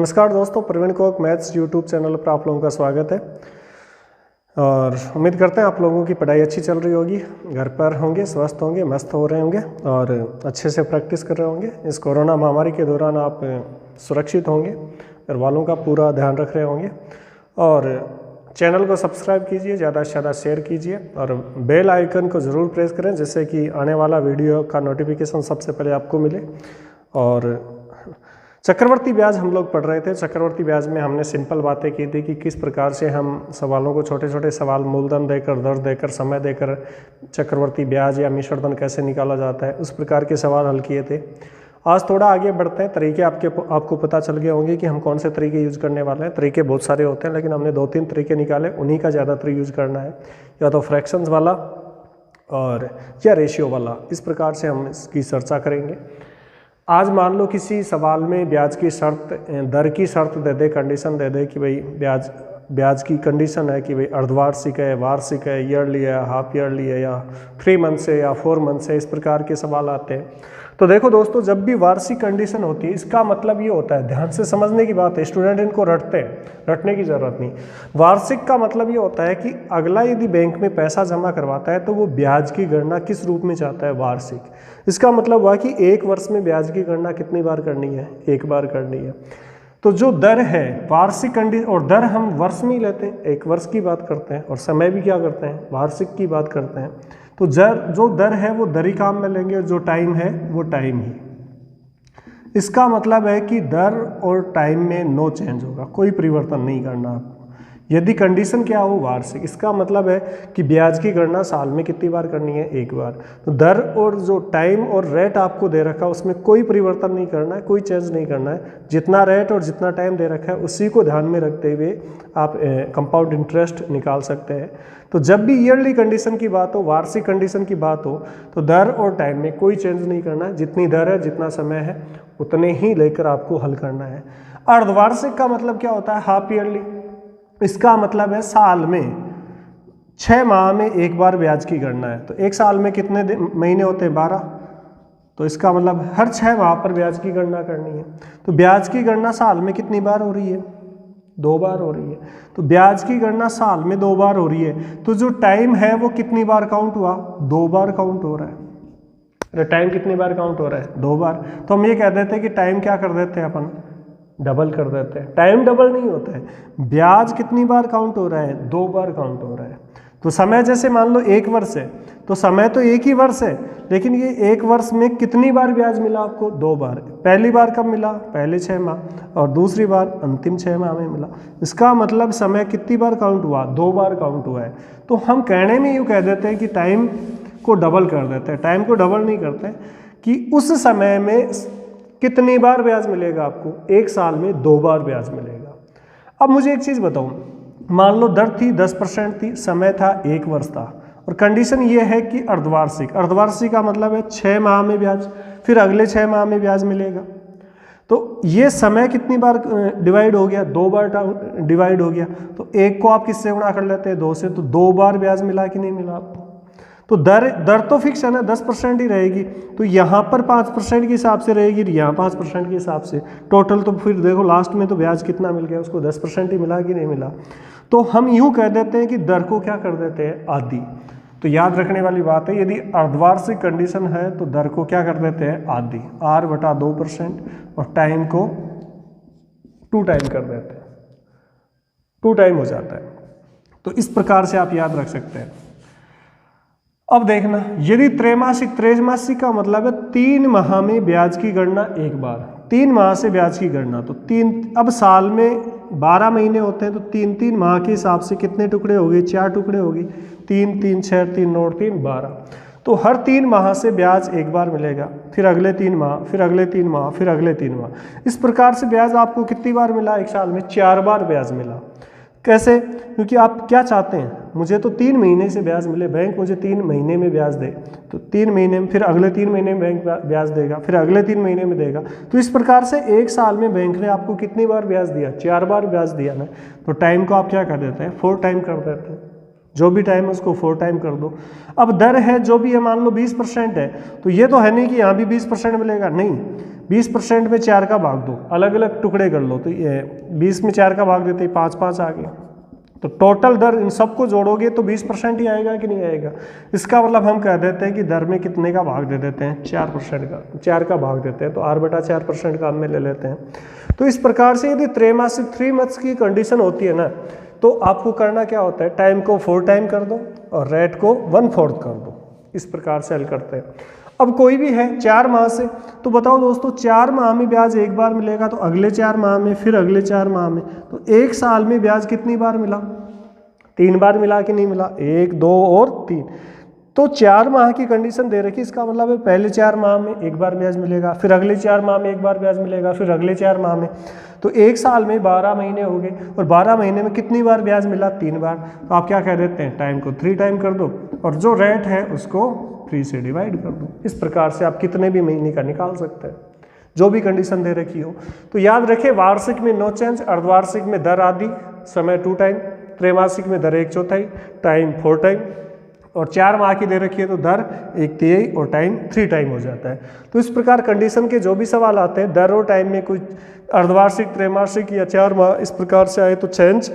नमस्कार दोस्तों, प्रवीण कोक मैथ्स यूट्यूब चैनल पर आप लोगों का स्वागत है। और उम्मीद करते हैं आप लोगों की पढ़ाई अच्छी चल रही होगी, घर पर होंगे, स्वस्थ होंगे, मस्त हो रहे होंगे और अच्छे से प्रैक्टिस कर रहे होंगे। इस कोरोना महामारी के दौरान आप सुरक्षित होंगे, घर वालों का पूरा ध्यान रख रहे होंगे। और चैनल को सब्सक्राइब कीजिए, ज़्यादा से ज़्यादा शेयर कीजिए और बेल आइकन को ज़रूर प्रेस करें, जिससे कि आने वाला वीडियो का नोटिफिकेशन सबसे पहले आपको मिले। और चक्रवर्ती ब्याज हम लोग पढ़ रहे थे। चक्रवर्ती ब्याज में हमने सिंपल बातें की थी कि किस प्रकार से हम सवालों को, छोटे छोटे सवाल, मूलधन देकर, दर देकर, समय देकर चक्रवर्ती ब्याज या मिश्रधन कैसे निकाला जाता है, उस प्रकार के सवाल हल किए थे। आज थोड़ा आगे बढ़ते हैं। तरीके आपको पता चल गए होंगे कि हम कौन से तरीके यूज़ करने वाले हैं। तरीके बहुत सारे होते हैं, लेकिन हमने 2-3 तरीके निकाले, उन्हीं का ज़्यादातर यूज़ करना है, या तो फ्रैक्शंस वाला और या रेशियो वाला। इस प्रकार से हम इसकी चर्चा करेंगे। आज मान लो किसी सवाल में ब्याज की शर्त, दर की शर्त दे दे, कंडीशन दे दे कि भाई ब्याज की कंडीशन है कि भाई अर्धवार्षिक है, वार्षिक है, ईयरली है, हाफ ईयरली है, या 3 मंथ से या 4 मंथ से, इस प्रकार के सवाल आते हैं। तो देखो दोस्तों, जब भी वार्षिक कंडीशन होती है, इसका मतलब ये होता है, ध्यान से समझने की बात है, स्टूडेंट इनको रटते हैं, रटने की ज़रूरत नहीं। वार्षिक का मतलब ये होता है कि अगला यदि बैंक में पैसा जमा करवाता है तो वो ब्याज की गणना किस रूप में चाहता है, वार्षिक। इसका मतलब हुआ कि 1 वर्ष में ब्याज की गणना कितनी बार करनी है, 1 बार करनी है। तो जो दर है वार्षिक कंडीशन, और दर हम वर्ष में ही लेते हैं, 1 वर्ष की बात करते हैं, और समय भी क्या करते हैं, वार्षिक की बात करते हैं। तो जो दर है वो दर ही काम में लेंगे, और जो टाइम है वो टाइम ही। इसका मतलब है कि दर और टाइम में नो चेंज होगा, कोई परिवर्तन नहीं करना आपको। यदि कंडीशन क्या हो, वार्षिक, इसका मतलब है कि ब्याज की गणना साल में कितनी बार करनी है, 1 बार। तो दर और जो टाइम और रेट आपको दे रखा है उसमें कोई परिवर्तन नहीं करना है, कोई चेंज नहीं करना है। जितना रेट और जितना टाइम दे रखा है उसी को ध्यान में रखते हुए आप कंपाउंड इंटरेस्ट निकाल सकते हैं। तो जब भी ईयरली कंडीशन की बात हो, वार्षिक कंडीशन की बात हो, तो दर और टाइम में कोई चेंज नहीं करना है। जितनी दर है, जितना समय है, उतने ही लेकर आपको हल करना है। अर्धवार्षिक का मतलब क्या होता है, हाफ ईयरली। इसका मतलब है साल में 6 माह में 1 बार ब्याज की गणना है। तो 1 साल में कितने महीने होते हैं, 12। तो इसका मतलब हर 6 माह पर ब्याज की गणना करनी है। तो ब्याज की गणना साल में कितनी बार हो रही है, 2 बार हो रही है। तो ब्याज की गणना साल में 2 बार हो रही है। तो जो टाइम है वो कितनी बार काउंट हुआ, 2 बार काउंट हो रहा है। अरे टाइम कितनी बार काउंट हो रहा है, 2 बार। तो हम ये कह देते हैं कि टाइम क्या कर देते हैं अपन, डबल कर देते हैं। टाइम डबल नहीं होता है, ब्याज कितनी बार काउंट हो रहा है, 2 बार काउंट हो रहा है। तो समय जैसे मान लो 1 वर्ष है, तो समय तो 1 ही वर्ष है, लेकिन ये 1 वर्ष में कितनी बार ब्याज मिला आपको, 2 बार। पहली बार कब मिला, पहले 6 माह, और दूसरी बार अंतिम 6 माह में मिला। इसका मतलब समय कितनी बार काउंट हुआ, 2 बार काउंट हुआ है। तो हम कहने में यूँ कह देते हैं कि टाइम को डबल कर देते हैं। टाइम को डबल नहीं करते कि उस समय में कितनी बार ब्याज मिलेगा आपको, 1 साल में 2 बार ब्याज मिलेगा। अब मुझे एक चीज़ बताऊं, मान लो दर थी 10% थी, समय था 1 वर्ष था, और कंडीशन ये है कि अर्धवार्षिक। अर्धवार्षिक का मतलब है 6 माह में ब्याज, फिर अगले 6 माह में ब्याज मिलेगा। तो ये समय कितनी बार डिवाइड हो गया, 2 बार डिवाइड हो गया। तो 1 को आप किससे गुणा कर लेते हैं, 2 से। तो 2 बार ब्याज मिला कि नहीं मिला आपको। तो दर तो फिक्स है ना, 10% ही रहेगी। तो यहाँ पर 5% के हिसाब से रहेगी, यहाँ 5% के हिसाब से। टोटल तो फिर देखो लास्ट में तो ब्याज कितना मिल गया, उसको 10% ही मिला कि नहीं मिला। तो हम यूँ कह देते हैं कि दर को क्या कर देते हैं, आधी। तो याद रखने वाली बात है, यदि अर्धवार्षिक कंडीशन है तो दर को क्या कर देते हैं, आधी, R/2%, और टाइम को 2 टाइम कर देते हैं, 2 टाइम हो जाता है। तो इस प्रकार से आप याद रख सकते हैं। अब देखना, यदि त्रैमासिक, त्रैमासिक का मतलब है 3 माह में ब्याज की गणना 1 बार, 3 माह से ब्याज की गणना। तो 3, अब साल में 12 महीने होते हैं, तो 3-3 माह के हिसाब से कितने टुकड़े हो गए, 4 टुकड़े हो गए, 3, 3, 6, 3, 9, 3, 12। तो हर 3 माह से ब्याज 1 बार मिलेगा, फिर अगले 3 माह, फिर अगले 3 माह, फिर अगले 3 माह। इस प्रकार से ब्याज आपको कितनी बार मिला, 1 साल में 4 बार ब्याज मिला। कैसे, क्योंकि आप क्या चाहते हैं, मुझे तो 3 महीने से ब्याज मिले, बैंक मुझे 3 महीने में ब्याज दे, तो 3 महीने में, फिर अगले 3 महीने में बैंक ब्याज देगा, फिर अगले 3 महीने में देगा। तो इस प्रकार से 1 साल में बैंक ने आपको कितनी बार ब्याज दिया, 4 बार ब्याज दिया ना। तो टाइम को आप क्या कर देते हैं, 4 टाइम कर देते हैं। जो भी टाइम है उसको 4 टाइम कर दो। अब दर है जो भी है, मान लो 20% है, तो ये तो है नहीं कि यहाँ भी 20% मिलेगा, नहीं। 20% में 4 का भाग दो, अलग अलग टुकड़े कर लो, तो ये 20 में 4 का भाग देते ही 5 आ गया। तो टोटल दर इन सबको जोड़ोगे तो 20% ही आएगा कि नहीं आएगा। इसका मतलब हम कह देते हैं कि दर में कितने का भाग दे देते हैं, 4% का, 4 का भाग देते हैं, तो r/4% का हम में ले लेते हैं। तो इस प्रकार से यदि त्रैमासिक 3 मंथ्स की कंडीशन होती है ना, तो आपको करना क्या होता है, टाइम को 4 टाइम कर दो और रेट को 1/4 कर दो। इस प्रकार से हल करते हैं। अब कोई भी है 4 माह से, तो बताओ दोस्तों 4 माह में ब्याज एक बार मिलेगा, तो अगले 4 माह में, फिर अगले 4 माह में, तो 1 साल में ब्याज कितनी बार मिला, 3 बार मिला कि नहीं मिला, 1, 2 और 3। तो 4 माह की कंडीशन दे रखी, इसका मतलब है पहले 4 माह में एक बार ब्याज मिलेगा, फिर अगले 4 माह में एक बार ब्याज मिलेगा, फिर अगले 4 माह में, तो 1 साल में 12 महीने हो गए, और 12 महीने में कितनी बार ब्याज मिला, 3 बार। तो आप क्या कह देते हैं, टाइम को 3 टाइम कर दो और जो रेट है उसको 3 से डिवाइड कर दो। इस प्रकार से आप कितने भी महीने का निकाल सकते हैं, जो भी कंडीशन दे रखी हो। तो याद रखें, वार्षिक में नो चेंज, अर्धवार्षिक में दर आधी, समय 2 टाइम, त्रैमासिक में दर 1/4, टाइम 4 टाइम, और 4 माह की दे रखी है तो दर 1/3 और टाइम 3 टाइम हो जाता है। तो इस प्रकार कंडीशन के जो भी सवाल आते हैं, दर और टाइम में कुछ अर्धवार्षिक, त्रैमासिक या 4 माह इस प्रकार से आए तो चेंज,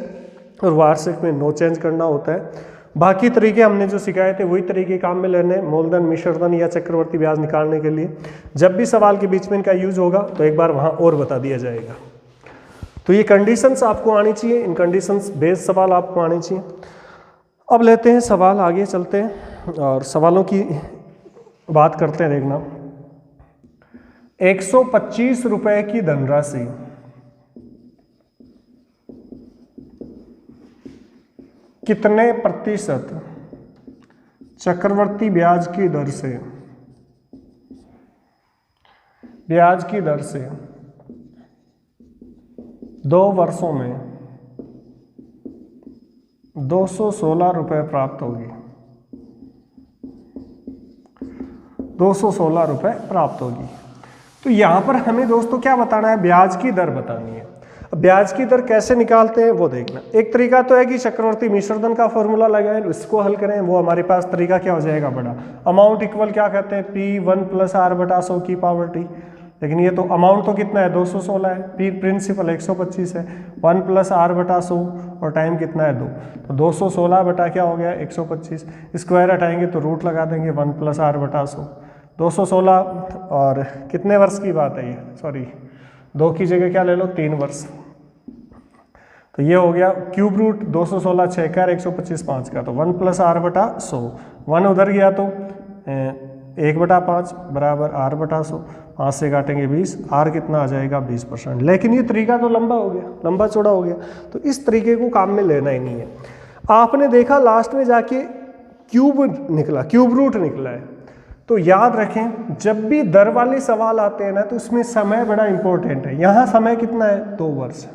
और वार्षिक में नो चेंज करना होता है। बाकी तरीके हमने जो सिखाए थे वही तरीके काम में लेने, मूलधन, मिश्रधन या चक्रवर्ती ब्याज निकालने के लिए। जब भी सवाल के बीच में इनका यूज होगा तो एक बार वहाँ और बता दिया जाएगा। तो ये कंडीशंस आपको आनी चाहिए, इन कंडीशंस बेस्ड सवाल आपको आने चाहिए। अब लेते हैं सवाल, आगे चलते हैं और सवालों की बात करते हैं। देखना, 125 रुपए की धनराशि कितने प्रतिशत चक्रवर्ती ब्याज की दर से 2 वर्षों में 216 रुपए प्राप्त होगी, 216 रुपए प्राप्त होगी। तो यहां पर हमें दोस्तों क्या बताना है, ब्याज की दर बतानी है। ब्याज की दर कैसे निकालते हैं वो देखना। एक तरीका तो है कि चक्रवर्ती मिश्रधन का फॉर्मूला लगाएं, इसको हल करें, वो हमारे पास तरीका क्या हो जाएगा, बड़ा अमाउंट इक्वल क्या कहते हैं, P1 + r/100 की पावर t। लेकिन ये तो अमाउंट तो कितना है, 216 है, P प्रिंसिपल 125 है, 1 + r/100 और टाइम कितना है 2, तो 216 बटा क्या हो गया 125, स्क्वायर हटाएंगे तो रूट लगा देंगे 1 + r/100, 216 और कितने वर्ष की बात है ये, सॉरी 2 की जगह क्या ले लो 3 वर्ष। तो ये हो गया क्यूब रूट 216 6 का 125 5 का, तो 1 + r/100, 1 उधर गया तो 1/5 बराबर r/100, 5 से काटेंगे 20, r कितना आ जाएगा 20%। लेकिन ये तरीका तो लंबा हो गया, लंबा चौड़ा हो गया, तो इस तरीके को काम में लेना ही नहीं है। आपने देखा लास्ट में जाके क्यूब निकला, क्यूब रूट निकला है। तो याद रखें, जब भी दर वाले सवाल आते हैं ना, तो उसमें समय बड़ा इंपॉर्टेंट है। यहाँ समय कितना है 2 वर्ष,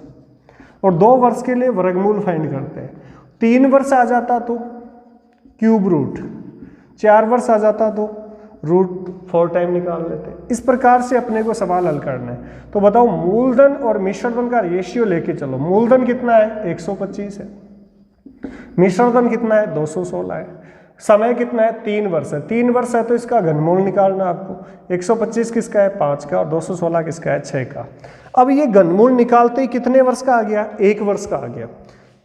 और 2 वर्ष के लिए वर्गमूल फाइंड करते हैं। 3 वर्ष आ जाता तो क्यूब रूट, 4 वर्ष आ जाता तो रूट 4 टाइम निकाल लेते। इस प्रकार से अपने को सवाल हल करना है। तो बताओ, मूलधन और मिश्रधन का रेशियो लेके चलो। मूलधन कितना है 125 है, मिश्रधन कितना है 216 है, समय कितना है 3 वर्ष है। 3 वर्ष है तो इसका घनमूल निकालना आपको। 125 किसका है 5 का, और 216 किसका है 6 का। अब ये घनमूल निकालते ही कितने वर्ष का आ गया, 1 वर्ष का आ गया।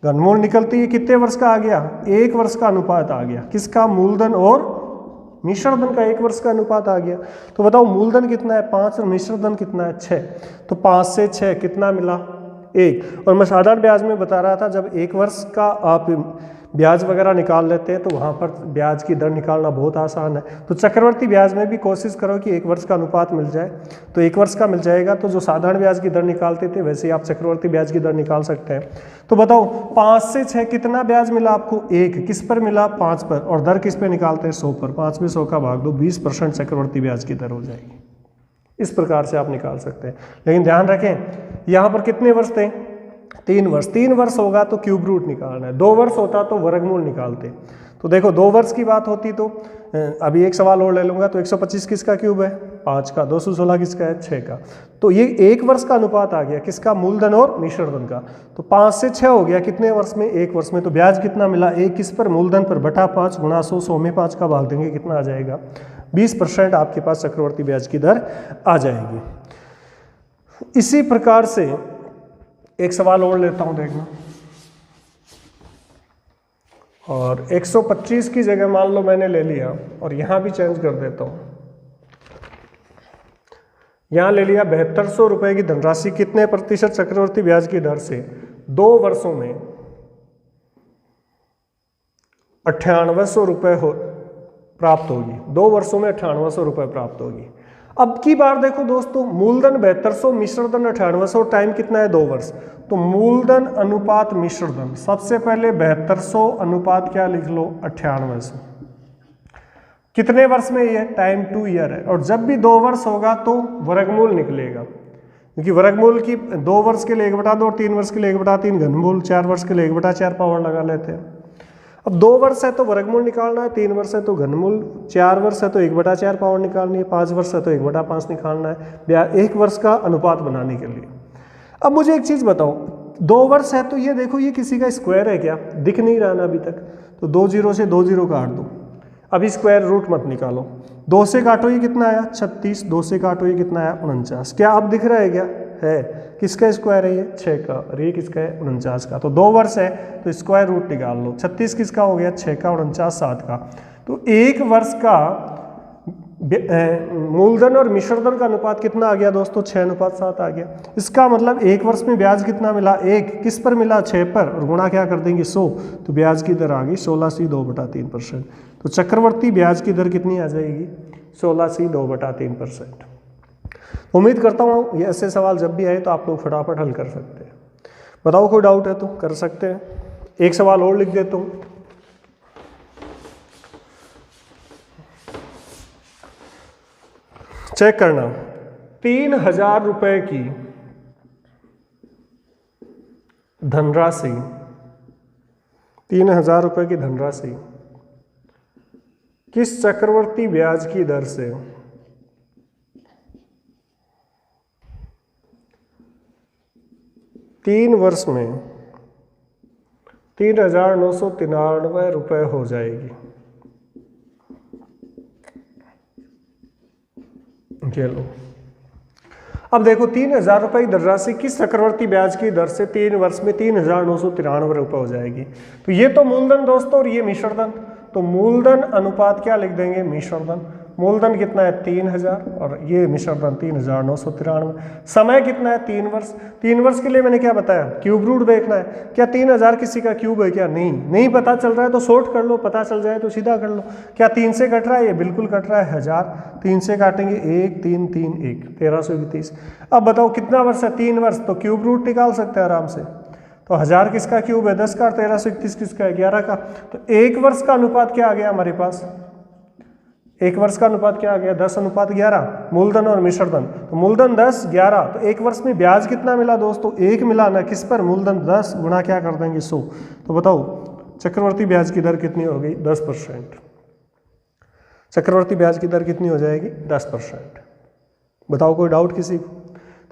घनमूल निकलते ही कितने वर्ष का आ गया, 1 वर्ष का अनुपात आ गया। किसका, मूलधन और मिश्रधन का 1 वर्ष का अनुपात आ गया। तो बताओ मूलधन कितना है 5 और मिश्रधन कितना है 6, तो 5 से 6 कितना मिला 1। और मैं साधारण ब्याज में बता रहा था, जब 1 वर्ष का आप ब्याज वगैरह निकाल लेते हैं तो वहाँ पर ब्याज की दर निकालना बहुत आसान है। तो चक्रवर्ती ब्याज में भी कोशिश करो कि 1 वर्ष का अनुपात मिल जाए, तो 1 वर्ष का मिल जाएगा। तो जो साधारण ब्याज की दर निकालते थे वैसे ही आप चक्रवर्ती ब्याज की दर निकाल सकते हैं। तो बताओ 5 से 6 कितना ब्याज मिला आपको 1, किस पर मिला 5 पर, और दर किस पे निकालते हैं 100 पर। 5 में 100 का भाग दो, 20% चक्रवर्ती ब्याज की दर हो जाएगी। इस प्रकार से आप निकाल सकते हैं। लेकिन ध्यान रखें, यहाँ पर कितने वर्ष थे 3 वर्ष। 3 वर्ष होगा तो क्यूब रूट निकालना है, 2 वर्ष होता तो वर्गमूल निकालते। तो देखो 2 वर्ष की बात होती तो अभी एक सवाल और ले लूँगा, तो 125 किसका क्यूब है 5 का, 216 किसका है 6 का। तो ये 1 वर्ष का अनुपात आ गया, किसका, मूलधन और मिश्रधन का। तो 5 से 6 हो गया कितने वर्ष में, 1 वर्ष में। तो ब्याज कितना मिला 1 किस पर, मूलधन पर, बटा 5 गुणा 100, 100 में 5 का भाग देंगे, कितना आ जाएगा 20% आपके पास चक्रवर्ती ब्याज की दर आ जाएगी। इसी प्रकार से एक सवाल और लेता हूं, देखना। और 125 की जगह मान लो मैंने ले लिया और यहां भी चेंज कर देता हूं। यहां ले लिया 7200 रुपए की धनराशि कितने प्रतिशत चक्रवर्ती ब्याज की दर से 2 वर्षों में 9800 रुपए प्राप्त होगी। 2 वर्षों में 9800 रुपए प्राप्त होगी। अब की बार देखो दोस्तों, मूलधन 7200, मिश्रधन 9800, टाइम कितना है 2 वर्ष। तो मूलधन अनुपात मिश्रधन, सबसे पहले 7200 अनुपात क्या लिख लो 9800। कितने वर्ष में ये टाइम 2 ईयर है। और जब भी 2 वर्ष होगा तो वर्गमूल निकलेगा, क्योंकि वर्गमूल की 2 वर्ष के लिए 1/2 और 3 वर्ष के लिए 1/3 घनमूल, 4 वर्ष के लिए 1/4 पावर लगा लेते हैं। अब 2 वर्ष है तो वर्गमूल निकालना है, 3 वर्ष है तो घनमूल, 4 वर्ष है तो 1/4 पावर निकालनी है, 5 वर्ष है तो 1/5 निकालना है 1 वर्ष का अनुपात बनाने के लिए। अब मुझे एक चीज़ बताओ, 2 वर्ष है तो ये देखो ये किसी का स्क्वायर है क्या, दिख नहीं रहा ना अभी तक। तो 2 0 से 2 0 काट दो, अभी स्क्वायर रूट मत निकालो। 2 से काटो ये कितना आया 36, 2 से काटो ये कितना आया 49। क्या अब दिख रहा है क्या, है। किसका स्क्वायर है ये 6 का, और ये किसका है 49 का। तो 2 वर्ष है तो स्क्वायर रूट निकाल लो। 36 किसका हो गया 6 का, 49 7 का। तो 1 वर्ष का मूलधन और मिश्रधन का अनुपात कितना आ गया दोस्तों 6:7 आ गया। इसका मतलब 1 वर्ष में ब्याज कितना मिला 1, किस पर मिला 6 पर, और गुणा क्या कर देंगे 100, तो ब्याज की दर आ गई 16c2/3%। तो चक्रवर्ती ब्याज की दर कितनी आ जाएगी 16c2/3%। उम्मीद करता हूँ ये ऐसे सवाल जब भी आए तो आप लोग फटाफट हल कर सकते हैं। बताओ कोई डाउट है तो कर सकते हैं। एक सवाल और लिख देता हूँ। चेक करना, 3000 रुपए की धनराशि, 3000 रुपए की धनराशि किस चक्रवर्ती ब्याज की दर से 3 वर्ष में 3993 रुपए हो जाएगी। ये लो। अब देखो 3000 रुपए की धनराशि किस चक्रवर्ती ब्याज की दर से 3 वर्ष में 3993 रुपए हो जाएगी। तो ये तो मूलधन दोस्तों और ये मिश्रधन। तो मूलधन अनुपात क्या लिख देंगे मिश्रधन। मूलधन कितना है 3000 और ये मिश्रधन 3993। समय कितना है 3 वर्ष। 3 वर्ष के लिए मैंने क्या बताया क्यूब रूट देखना है। क्या 3000 किसी का क्यूब है क्या, नहीं पता चल रहा है तो शॉर्ट कर लो, पता चल जाए तो सीधा कर लो। क्या 3 से कट रहा है, ये बिल्कुल कट रहा है 1000। 3 से काटेंगे 1 3 3 1 1330। अब बताओ कितना वर्ष है 3 वर्ष, तो क्यूब रूट निकाल सकते हैं आराम से। तो 1000 किसका क्यूब है 10 का, 1331 किसका है 11 का। तो 1 वर्ष का अनुपात क्या आ गया हमारे पास, 1 वर्ष का अनुपात क्या आ गया 10:11 मूलधन और मिश्रधन। तो मूलधन 10 11, तो 1 वर्ष में ब्याज कितना मिला दोस्तों 1 मिला ना, किस पर मूलधन 10 गुणा क्या कर देंगे 100। तो बताओ चक्रवर्ती ब्याज की दर कितनी हो गई 10%। चक्रवर्ती ब्याज की दर कितनी हो जाएगी 10%। बताओ कोई डाउट किसी को।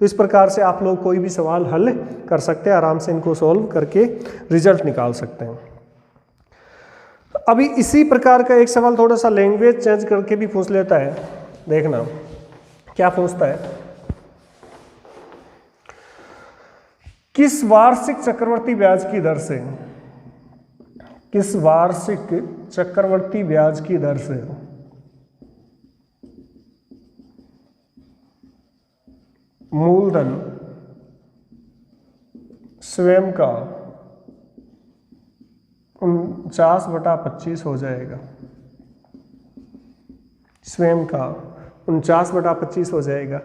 तो इस प्रकार से आप लोग कोई भी सवाल हल कर सकते हैं, आराम से इनको सॉल्व करके रिजल्ट निकाल सकते हैं। अभी इसी प्रकार का एक सवाल थोड़ा सा लैंग्वेज चेंज करके भी पूछ लेता है, देखना क्या पूछता है। किस वार्षिक चक्रवर्ती ब्याज की दर से, किस वार्षिक चक्रवर्ती ब्याज की दर से मूलधन स्वयं का 49/25 हो जाएगा, स्वयं का 49/25 हो जाएगा।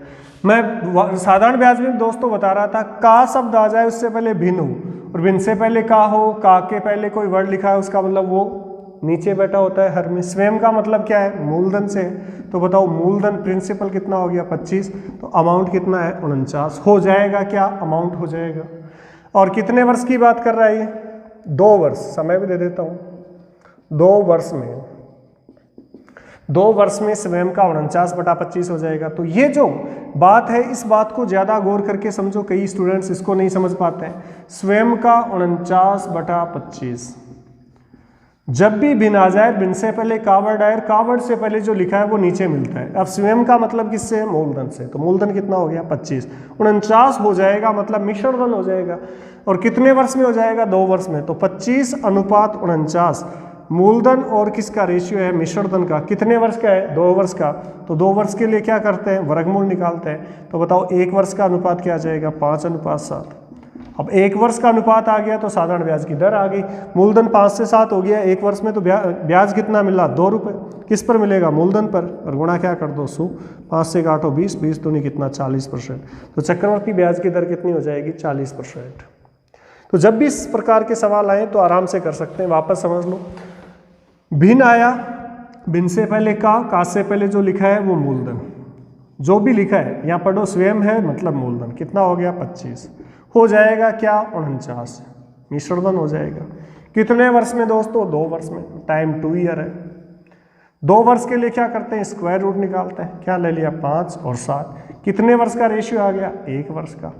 मैं साधारण ब्याज में दोस्तों बता रहा था, का शब्द आ जाए उससे पहले भिन्न हो, और भिन्न से पहले का हो, का के पहले कोई वर्ड लिखा है उसका मतलब वो नीचे बैठा होता है हर में। स्वयं का मतलब क्या है मूलधन से। तो बताओ मूलधन प्रिंसिपल कितना हो गया 25, तो अमाउंट कितना है 49 हो जाएगा। क्या अमाउंट हो जाएगा। और कितने वर्ष की बात कर रहा है ये 2 वर्ष, समय भी दे देता हूँ। 2 वर्ष में स्वयं का 49/25 हो जाएगा। तो ये जो बात है इस बात को ज़्यादा गौर करके समझो, कई स्टूडेंट्स इसको नहीं समझ पाते हैं। स्वयं का 49/25 जब भी भिन्न आ जाए, भिन्न से पहले कावर्ड आए, कावर्ड से पहले जो लिखा है वो नीचे मिलता है। अब स्वयं का मतलब किससे है? मूलधन से। तो मूलधन कितना हो गया? 25। 49 हो जाएगा, मतलब मिश्र धन हो जाएगा। और कितने वर्ष में हो जाएगा? 2 वर्ष में। तो 25:49 मूलधन और किसका रेशियो है? मिश्र धन का। कितने वर्ष का है? 2 वर्ष का। तो 2 वर्ष के लिए क्या करते हैं? वर्गमूल निकालते हैं। तो बताओ 1 वर्ष का अनुपात क्या आ जाएगा? 5:7। अब 1 वर्ष का अनुपात आ गया तो साधारण ब्याज की दर आ गई। मूलधन 5 से 7 हो गया 1 वर्ष में, तो ब्याज कितना मिला? 2 रुपये। किस पर मिलेगा? मूलधन पर। और गुणा क्या कर दो? 100। 5 से काटो 20, 20 तो नहीं कितना? 40%। तो चक्रवर्ती ब्याज की दर कितनी हो जाएगी? 40%। तो जब भी इस प्रकार के सवाल आए तो आराम से कर सकते हैं। वापस समझ लो, भिन्न आया, भिन्न से पहले का से पहले जो लिखा है वो मूलधन। जो भी लिखा है यहाँ पढ़ो, स्वयं है मतलब मूलधन। कितना हो गया? 25 हो जाएगा क्या? 49 मिश्र धन हो जाएगा। कितने वर्ष में दोस्तों? 2 वर्ष में। टाइम 2 ईयर है। 2 वर्ष के लिए क्या करते हैं? स्क्वायर रूट निकालते हैं। क्या ले लिया? 5 और 7। कितने वर्ष का रेशियो आ गया? 1 वर्ष का।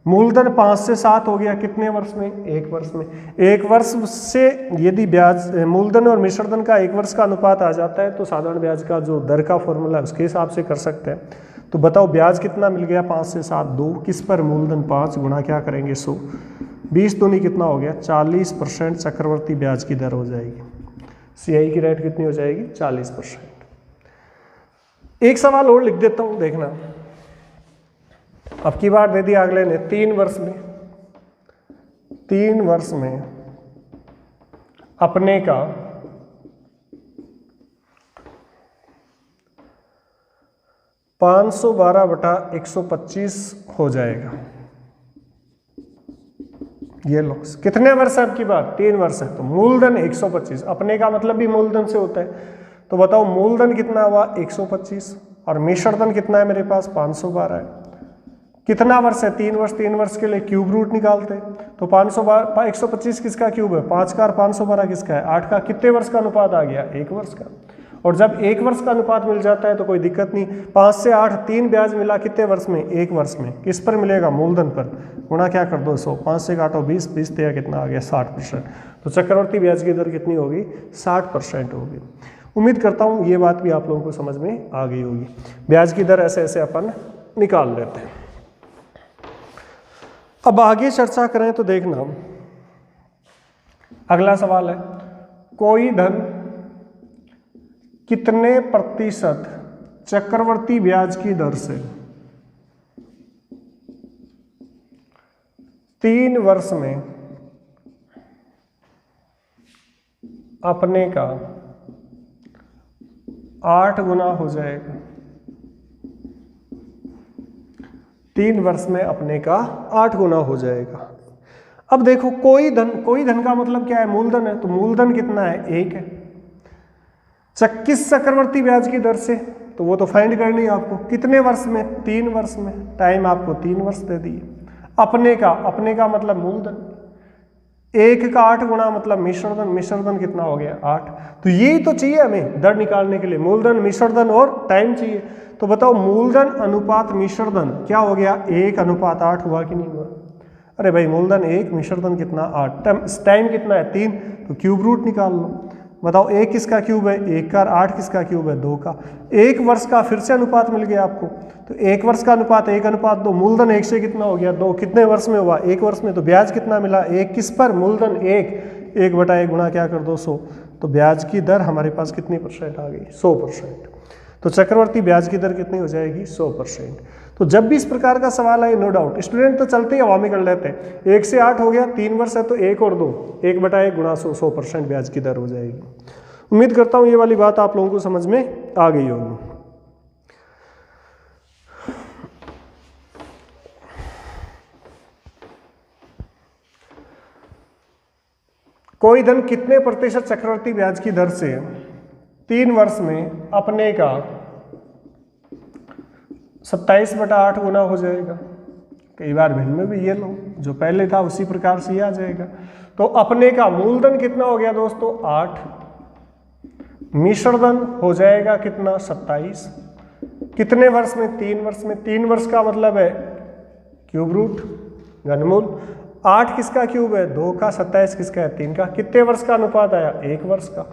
मूलधन 5 से 7 हो गया कितने वर्ष में? 1 वर्ष में। 1 वर्ष से यदि ब्याज मूलधन और मिश्र धन का 1 वर्ष का अनुपात आ जाता है तो साधारण ब्याज का जो दर का फॉर्मूला है उसके हिसाब से कर सकते हैं। तो बताओ ब्याज कितना मिल गया? 5 से 7 2। किस पर? मूलधन 5 गुणा क्या करेंगे? 100। 20 तो नहीं कितना हो गया? 40% चक्रवर्ती ब्याज की दर हो जाएगी। सीआई की रेट कितनी हो जाएगी? 40%। एक सवाल और लिख देता हूं, देखना। अब की बार दे दिया अगले ने 3 वर्ष में। 3 वर्ष में अपने का 512/125 हो जाएगा। ये लो, कितने वर्ष है आपकी बात? 3 वर्ष है। तो मूलधन 125, अपने का मतलब भी मूलधन से होता है। तो बताओ मूलधन कितना हुआ? 125। और मिश्र धन कितना है मेरे पास? 512 है। कितना वर्ष है? 3 वर्ष। 3 वर्ष के लिए क्यूब रूट निकालते हैं। तो 125 किसका क्यूब है? 5 का। और 512 किसका है? 8 का। कितने वर्ष का अनुपात आ गया? 1 वर्ष का। और जब 1 वर्ष का अनुपात मिल जाता है तो कोई दिक्कत नहीं। 5 से 8 3 ब्याज मिला कितने वर्ष में? 1 वर्ष में। किस पर मिलेगा? मूलधन पर। गुणा क्या कर दो? 100। 5 से काटो 20, 20 दिया कितना आ गया? 60%। तो चक्रवर्ती ब्याज की दर कितनी होगी? 60% होगी। उम्मीद करता हूँ ये बात भी आप लोगों को समझ में आ गई होगी। ब्याज की दर ऐसे ऐसे अपन निकाल लेते हैं। अब आगे चर्चा करें तो देखना, अगला सवाल है, कोई धन कितने प्रतिशत चक्रवर्ती ब्याज की दर से 3 वर्ष में अपने का 8 गुना हो जाएगा? 3 वर्ष में अपने का 8 गुना हो जाएगा। अब देखो, कोई धन का मतलब क्या है? मूलधन है। तो मूलधन कितना है? 1 है। किस चक्रवर्ती ब्याज की दर से? तो वो तो फाइंड करनी है आपको। कितने वर्ष में? 3 वर्ष में। टाइम आपको 3 वर्ष दे दिए। अपने का मतलब मूलधन। 1 का 8 गुना मतलब मिश्रधन। मिश्रधन कितना हो गया? 8। तो यही तो चाहिए हमें दर निकालने के लिए, मूलधन, मिश्रधन और टाइम चाहिए। तो बताओ मूलधन अनुपात मिश्रधन क्या हो गया? 1:8 हुआ कि नहीं हुआ? अरे भाई मूलधन 1, मिश्रधन कितना? 8। टाइम कितना है? 3। तो क्यूब रूट निकाल लो। बताओ 1 किसका क्यूब है? 1 का। 8 किसका क्यूब है? 2 का। 1 वर्ष का फिर से अनुपात मिल गया आपको। तो 1 वर्ष का अनुपात 1:2। मूलधन 1 से कितना हो गया? 2। कितने वर्ष में हुआ? 1 वर्ष में। तो ब्याज कितना मिला? 1 किस पर? मूलधन 1। 1/1 गुणा क्या कर दो? 100। तो ब्याज की दर हमारे पास कितनी % आ गई? 100%। तो चक्रवर्ती ब्याज की दर कितनी हो जाएगी? 100%। तो जब भी इस प्रकार का सवाल आए, नो डाउट, स्टूडेंट तो चलते ही हवा में कर लेते हैं। 1 से 8 हो गया, 3 वर्ष है तो 1 और 2, 1/1 गुणा 100% ब्याज की दर हो जाएगी। उम्मीद करता हूँ ये वाली बात आप लोगों को समझ में आ गई होगी। कोई धन कितने प्रतिशत चक्रवर्ती ब्याज की दर से 3 वर्ष में अपने का 27/8 गुना हो जाएगा? कई बार भिन्न में भी ये लो, जो पहले था उसी प्रकार से ही आ जाएगा। तो अपने का मूलधन कितना हो गया दोस्तों? 8। मिश्रधन हो जाएगा कितना? 27। कितने वर्ष में? 3 वर्ष में। 3 वर्ष का मतलब है क्यूब रूट, घनमूल। 8 किसका क्यूब है? 2 का। 27 किसका है? 3 का। कितने वर्ष का अनुपात आया? 1 वर्ष का।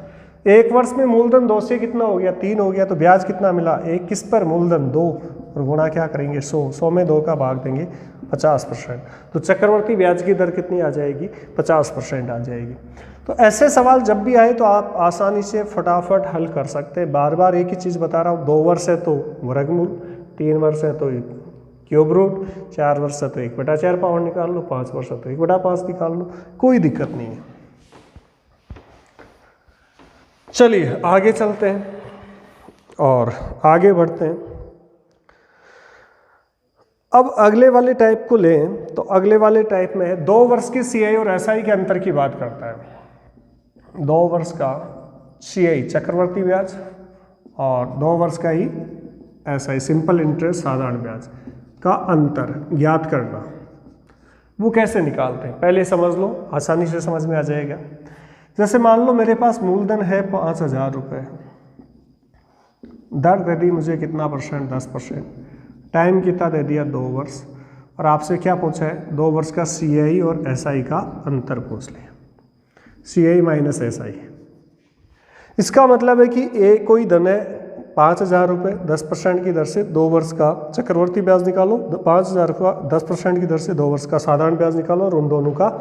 1 वर्ष में मूलधन 2 से कितना हो गया? 3 हो गया। तो ब्याज कितना मिला? 1 किस पर? मूलधन 2, और गुणा क्या करेंगे? 100। 100 में 2 का भाग देंगे 50%। तो चक्रवर्ती ब्याज की दर कितनी आ जाएगी? 50% आ जाएगी। तो ऐसे सवाल जब भी आए तो आप आसानी से फटाफट हल कर सकते हैं। बार बार एक ही चीज़ बता रहा हूँ, 2 वर्ष है तो वर्गमूल, 3 वर्ष है तो क्यूब रूट, 4 वर्ष है तो 1/4 पावर निकाल लो, 5 वर्ष है तो 1/5 निकाल लो, कोई दिक्कत नहीं है। चलिए आगे चलते हैं और आगे बढ़ते हैं। अब अगले वाले टाइप को लें तो अगले वाले टाइप में 2 वर्ष की सीआई और एसआई के अंतर की बात करता है। 2 वर्ष का सीआई चक्रवर्ती ब्याज और 2 वर्ष का ही एसआई सिंपल इंटरेस्ट साधारण ब्याज का अंतर ज्ञात करना। वो कैसे निकालते हैं पहले समझ लो, आसानी से समझ में आ जाएगा। जैसे मान लो मेरे पास मूलधन है 5,000 रुपये, दर दे दी मुझे कितना परसेंट? 10%। टाइम कितना दे दिया? 2 वर्ष। और आपसे क्या पूछा है? 2 वर्ष का सीआई और एसआई का अंतर पूछ लिया, सीआई माइनस एसआई। इसका मतलब है कि कोई धन है 5,000 रुपये, 10% की दर से 2 वर्ष का चक्रवर्ती ब्याज निकालो, 5,000 का 10% की दर से 2 वर्ष का साधारण ब्याज निकालो और उन दोनों का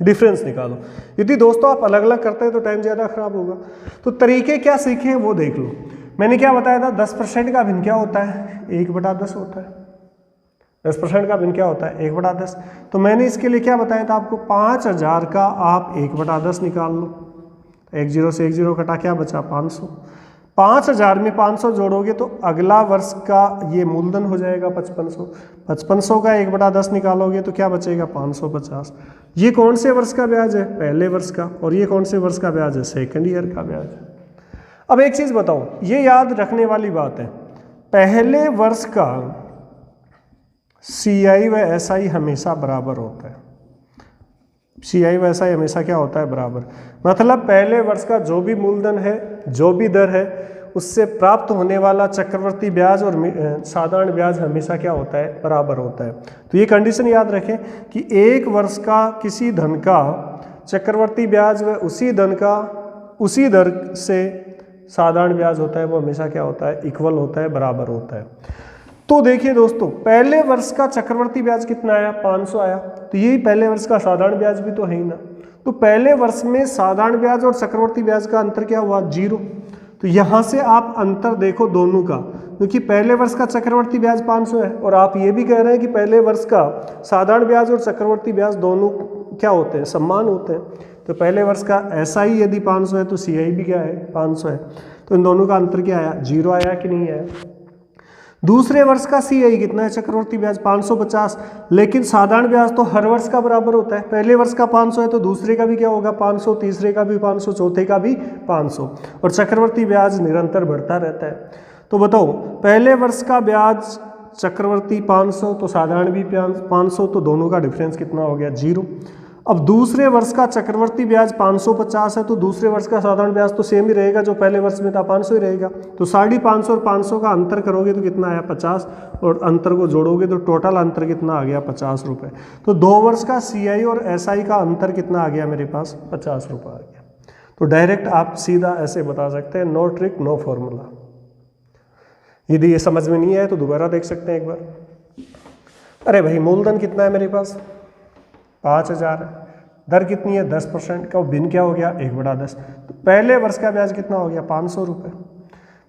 डिफरेंस निकालो। यदि दोस्तों आप अलग अलग करते हैं तो टाइम ज़्यादा खराब होगा। तो तरीके क्या सीखे हैं वो देख लो। मैंने क्या बताया था? 10% का भिन्न क्या होता है? 1/10 होता है। 10% का भिन्न क्या होता है? 1/10। तो मैंने इसके लिए क्या बताया था आपको? 5,000 का आप 1/10 निकाल लो, 1 0 से 1 0 कटा, क्या बचा? 500। 5,000 में 500 जोड़ोगे तो अगला वर्ष का ये मूलधन हो जाएगा 5500। 5500 का 1/10 निकालोगे तो क्या बचेगा? 550। ये कौन से वर्ष का ब्याज है? पहले वर्ष का। और ये कौन से वर्ष का ब्याज है? सेकेंड ईयर का ब्याज है। अब एक चीज़ बताओ, ये याद रखने वाली बात है, पहले वर्ष का सीआई व एसआई हमेशा बराबर होता है। सीआई व एसआई हमेशा क्या होता है? बराबर। मतलब पहले वर्ष का जो भी मूलधन है, जो भी दर है, उससे प्राप्त होने वाला चक्रवर्ती ब्याज और साधारण ब्याज हमेशा क्या होता है? बराबर होता है। तो ये कंडीशन याद रखें कि 1 वर्ष का किसी धन का चक्रवर्ती ब्याज व उसी धन का उसी दर से साधारण ब्याज होता है, वो हमेशा क्या होता है? इक्वल होता है, बराबर होता है। तो देखिए दोस्तों, पहले वर्ष का चक्रवर्ती ब्याज कितना आया? 500 आया। तो यही पहले वर्ष का साधारण ब्याज भी तो है ही ना। तो पहले वर्ष में साधारण ब्याज और चक्रवर्ती ब्याज का अंतर क्या हुआ? 0। तो यहाँ से आप अंतर देखो दोनों का, क्योंकि पहले वर्ष का चक्रवर्ती ब्याज 500 है और आप ये भी कह रहे हैं कि पहले वर्ष का साधारण ब्याज और चक्रवर्ती ब्याज दोनों क्या होते हैं? समान होते हैं। तो पहले वर्ष का एसआई यदि 500 है तो सीआई भी क्या है? 500 है। तो इन दोनों का अंतर क्या आया? 0 आया कि नहीं आया? दूसरे वर्ष का सीआई कितना है? चक्रवर्ती ब्याज 550। लेकिन साधारण ब्याज तो हर वर्ष का बराबर होता है। पहले वर्ष का 500 है तो दूसरे का भी क्या होगा? 500, तीसरे का भी 500, चौथे का भी 500। और चक्रवर्ती ब्याज निरंतर बढ़ता रहता है। तो बताओ, पहले वर्ष का ब्याज चक्रवर्ती 500 तो साधारण भी 500, तो दोनों का डिफरेंस कितना हो गया? 0। अब दूसरे वर्ष का चक्रवर्ती ब्याज 550 है तो दूसरे वर्ष का साधारण ब्याज तो सेम ही रहेगा, जो पहले वर्ष में था 500 ही रहेगा। तो 550 और 500 का अंतर करोगे तो कितना आया? 50। और अंतर को जोड़ोगे तो टोटल अंतर कितना आ गया? 50 रुपये। तो 2 वर्ष का सीआई और एसआई का अंतर कितना आ गया मेरे पास? 50 रुपये आ गया। तो डायरेक्ट आप सीधा ऐसे बता सकते हैं, नो ट्रिक नो फॉर्मूला। यदि ये समझ में नहीं आए तो दोबारा देख सकते हैं एक बार। अरे भाई, मूलधन कितना है मेरे पास? 5,000 है। दर कितनी है? 10% का। भिन्न क्या हो गया? 1/10। तो पहले वर्ष का ब्याज कितना हो गया? 500 रुपये।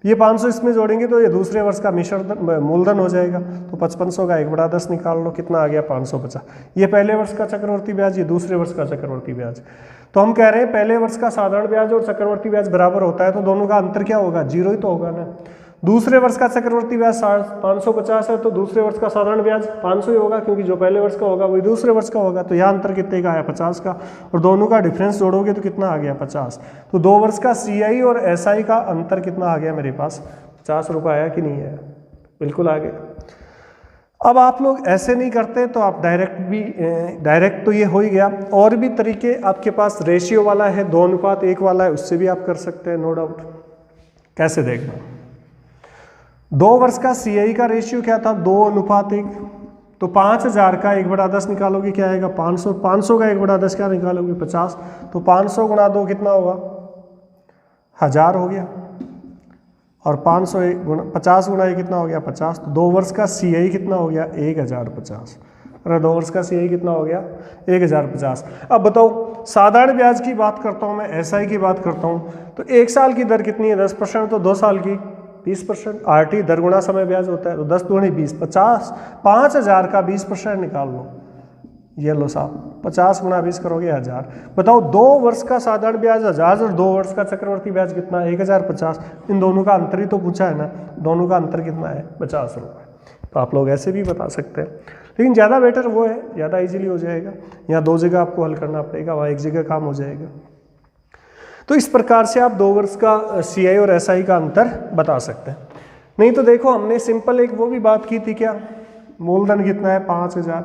ये 500 इसमें जोड़ेंगे तो ये दूसरे वर्ष का मिश्र मूलधन हो जाएगा। तो 5500 का 1/10 निकाल लो, कितना आ गया? 550। ये पहले वर्ष का चक्रवर्ती ब्याज, ये दूसरे वर्ष का चक्रवर्ती ब्याज। तो हम कह रहे हैं पहले वर्ष का साधारण ब्याज और चक्रवर्ती ब्याज बराबर होता है, तो दोनों का अंतर क्या होगा? 0 ही तो होगा ना। दूसरे वर्ष का चक्रवर्ती ब्याज 550 है तो दूसरे वर्ष का साधारण ब्याज 500 ही होगा, क्योंकि जो पहले वर्ष का होगा वही दूसरे वर्ष का होगा। तो यहाँ अंतर कितने का आया? 50 का। और दोनों का डिफरेंस जोड़ोगे तो कितना आ गया? 50। तो 2 वर्ष का सीआई और एसआई का अंतर कितना आ गया मेरे पास? 50 रुपये आया कि नहीं आया? बिल्कुल आ गया। अब आप लोग ऐसे नहीं करते तो आप डायरेक्ट तो ये हो ही गया। और भी तरीके आपके पास, रेशियो वाला है, 2:1 वाला है, उससे भी आप कर सकते हैं, नो डाउट। कैसे देखना? 2 वर्ष का सीआई का रेशियो क्या था? 2:1। तो 5000 का 1/10 निकालोगे क्या आएगा 500, 500 का 1/10 क्या निकालोगे 50, तो 500 गुणा 2 कितना होगा 1000 हो गया, और 500 50 गुणा कितना हो गया 50, तो 2 वर्ष का CI कितना हो गया 1050, अरे 2 वर्ष का CI कितना हो गया 1050। अब बताओ साधारण ब्याज की बात करता हूँ मैं, SI की बात करता हूँ, तो 1 साल की दर कितनी है 10%, तो 2 साल की 20%, RT दर गुणा समय ब्याज होता है, तो 10 दूनी 20, 50, 5000 का 20% निकाल लो, ये लो साहब 50 गुणा 20 करोगे 1000। बताओ 2 वर्ष का साधारण ब्याज 1000 और 2 वर्ष का चक्रवर्ती ब्याज कितना 1050, इन दोनों का अंतर ही तो पूछा है ना, दोनों का अंतर कितना है 50 रुपये। तो आप लोग ऐसे भी बता सकते हैं, लेकिन ज़्यादा बेटर वो है, ज़्यादा इजीली हो जाएगा, यहाँ 2 जगह आपको हल करना पड़ेगा, वहाँ 1 जगह काम हो जाएगा। तो इस प्रकार से आप 2 वर्ष का CI और SI का अंतर बता सकते हैं। नहीं तो देखो हमने सिंपल एक वो भी बात की थी, क्या मूलधन कितना है 5000,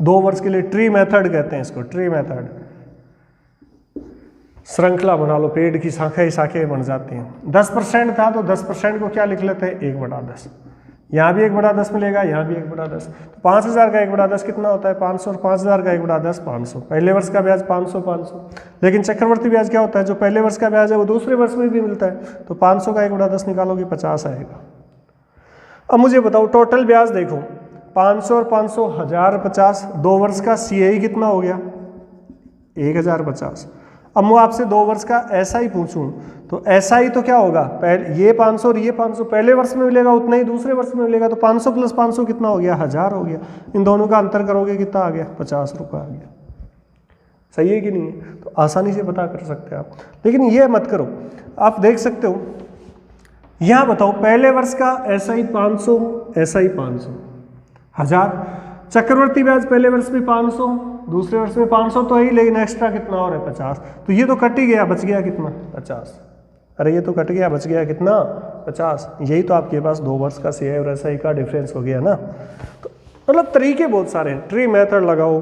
2 वर्ष के लिए ट्री मेथड कहते हैं इसको, ट्री मेथड, श्रृंखला बना लो, पेड़ की शाखा ही शाखें बन जाती हैं। 10% था तो 10% को क्या लिख लेते हैं 1/10, यहाँ भी 1/10 मिलेगा, यहाँ भी 1/10, तो 5000 का 1/10 कितना होता है 500, और 5000 का 1/10 500, पहले वर्ष का ब्याज 500 500। लेकिन चक्रवर्ती ब्याज क्या होता है, जो पहले वर्ष का ब्याज है वो दूसरे वर्ष में भी मिलता है, तो 500 का 1/10 निकालोगे 50 आएगा। अब मुझे बताओ टोटल ब्याज देखो 500 और 500 1050, 2 वर्ष का CI कितना हो गया 1050। अब मैं आपसे 2 वर्ष का SI पूछूं तो SI तो क्या होगा, पहले ये 500 और ये 500 पहले वर्ष में मिलेगा, उतना ही दूसरे वर्ष में मिलेगा, तो 500 + 500 कितना हो गया 1000 हो गया, इन दोनों का अंतर करोगे कितना आ गया 50 रुपये आ गया। सही है कि नहीं है, तो आसानी से पता कर सकते हैं आप। लेकिन ये मत करो, आप देख सकते हो यहाँ बताओ पहले वर्ष का SI 500, SI 500 1000, चक्रवर्ती ब्याज पहले वर्ष में 500, दूसरे वर्ष में 500 तो है ही, लेकिन एक्स्ट्रा कितना और है 50, तो ये तो कट ही गया, बच गया कितना 50, अरे ये तो कट गया, बच गया कितना 50। यही तो आपके पास 2 वर्ष का CI और SI का डिफरेंस हो गया ना। तो मतलब तरीके बहुत सारे हैं, ट्री मेथड लगाओ,